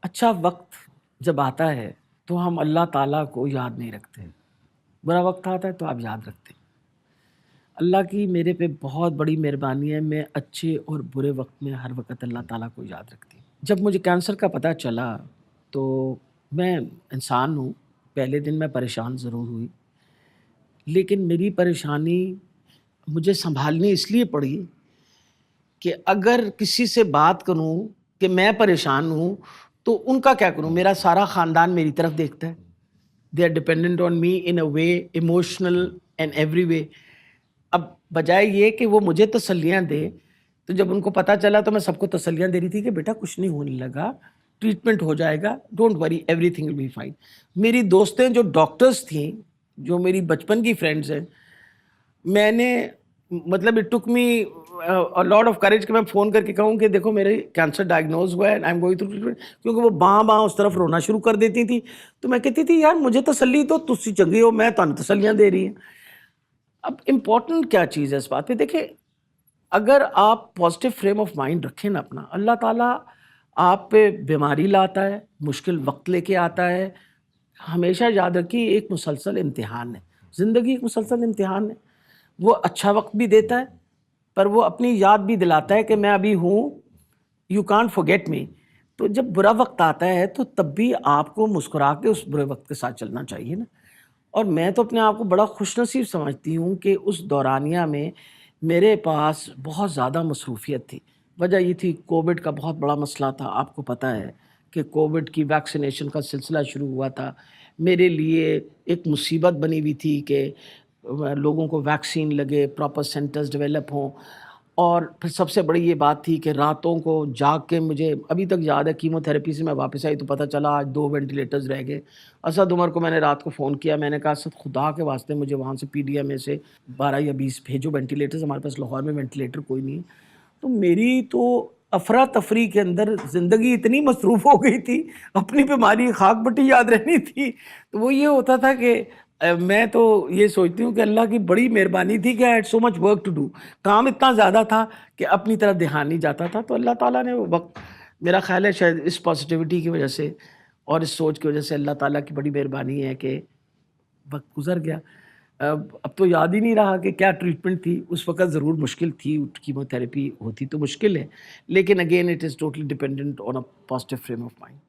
اچھا وقت جب آتا ہے تو ہم اللہ تعالیٰ کو یاد نہیں رکھتے، برا وقت آتا ہے تو آپ یاد رکھتے ہیں۔ اللہ کی میرے پہ بہت بڑی مہربانی ہے، میں اچھے اور برے وقت میں ہر وقت اللہ تعالیٰ کو یاد رکھتی ہوں۔ جب مجھے کینسر کا پتہ چلا تو میں انسان ہوں، پہلے دن میں پریشان ضرور ہوئی، لیکن میری پریشانی مجھے سنبھالنی اس لیے پڑی کہ اگر کسی سے بات کروں کہ میں پریشان ہوں تو ان کا کیا کروں؟ میرا سارا خاندان میری طرف دیکھتا ہے، they are dependent on me in a way, emotional and every way. اب بجائے یہ کہ وہ مجھے تسلیاں دے، تو جب ان کو پتہ چلا تو میں سب کو تسلیاں دے رہی تھی کہ بیٹا کچھ نہیں ہونے لگا، ٹریٹمنٹ ہو جائے گا، don't worry everything will be fine. میری دوستیں جو ڈاکٹرز تھیں، جو میری بچپن کی فرینڈز ہیں، میں نے مطلب it took me lot of courage کہ میں فون کر کے کہوں کہ دیکھو میرے کینسر ڈائگنوز ہوا ہے I am going through treatment, کیونکہ وہ باں اس طرف رونا شروع کر دیتی تھی، تو میں کہتی تھی یار مجھے تسلی تو تسی چنگی ہو، میں تانوں تسلیاں دے رہی ہیں۔ اب امپورٹنٹ کیا چیز ہے اس بات پہ؟ دیکھیں، اگر آپ پازیٹیو فریم آف مائنڈ رکھیں نا اپنا، اللہ تعالیٰ آپ پہ بیماری لاتا ہے، مشکل وقت لے کے آتا ہے۔ ہمیشہ یاد رکھیے ایک مسلسل امتحان ہے، زندگی ایک مسلسل امتحان ہے۔ وہ اچھا وقت بھی دیتا ہے، پر وہ اپنی یاد بھی دلاتا ہے کہ میں ابھی ہوں، یو کانٹ forget می۔ تو جب برا وقت آتا ہے تو تب بھی آپ کو مسکرا کے اس برے وقت کے ساتھ چلنا چاہیے نا۔ اور میں تو اپنے آپ کو بڑا خوش نصیب سمجھتی ہوں کہ اس دورانیہ میں میرے پاس بہت زیادہ مصروفیت تھی۔ وجہ یہ تھی کووڈ کا بہت بڑا مسئلہ تھا، آپ کو پتہ ہے کہ کووڈ کی ویکسینیشن کا سلسلہ شروع ہوا تھا۔ میرے لیے ایک مصیبت بنی ہوئی تھی کہ لوگوں کو ویکسین لگے، پراپر سینٹرز ڈیولپ ہوں، اور پھر سب سے بڑی یہ بات تھی کہ راتوں کو جاگ کے، مجھے ابھی تک یاد ہے کیمو تھراپی سے میں واپس آئی تو پتہ چلا آج 2 وینٹیلیٹرز رہ گئے۔ اسد عمر کو میں نے رات کو فون کیا، میں نے کہا اسد خدا کے واسطے مجھے وہاں سے پی ڈی ایم اے سے 12 یا 20 بھیجو وینٹیلیٹرز، ہمارے پاس لاہور میں وینٹیلیٹر کوئی نہیں ہے۔ تو میری تو افراتفری کے اندر زندگی اتنی مصروف ہو گئی تھی، اپنی بیماری خاک بٹی یاد رہنی تھی۔ تو وہ یہ ہوتا تھا کہ میں تو یہ سوچتی ہوں کہ اللہ کی بڑی مہربانی تھی کہ I had so much work to do، کام اتنا زیادہ تھا کہ اپنی طرف دھیان نہیں جاتا تھا۔ تو اللہ تعالیٰ نے وہ وقت، میرا خیال ہے شاید اس پازیٹیوٹی کی وجہ سے اور اس سوچ کی وجہ سے اللہ تعالیٰ کی بڑی مہربانی ہے کہ وقت گزر گیا۔ اب تو یاد ہی نہیں رہا کہ کیا ٹریٹمنٹ تھی اس وقت، ضرور مشکل تھی، کیمو تھراپی ہوتی تو مشکل ہے، لیکن again it is totally dependent on a positive frame of mind.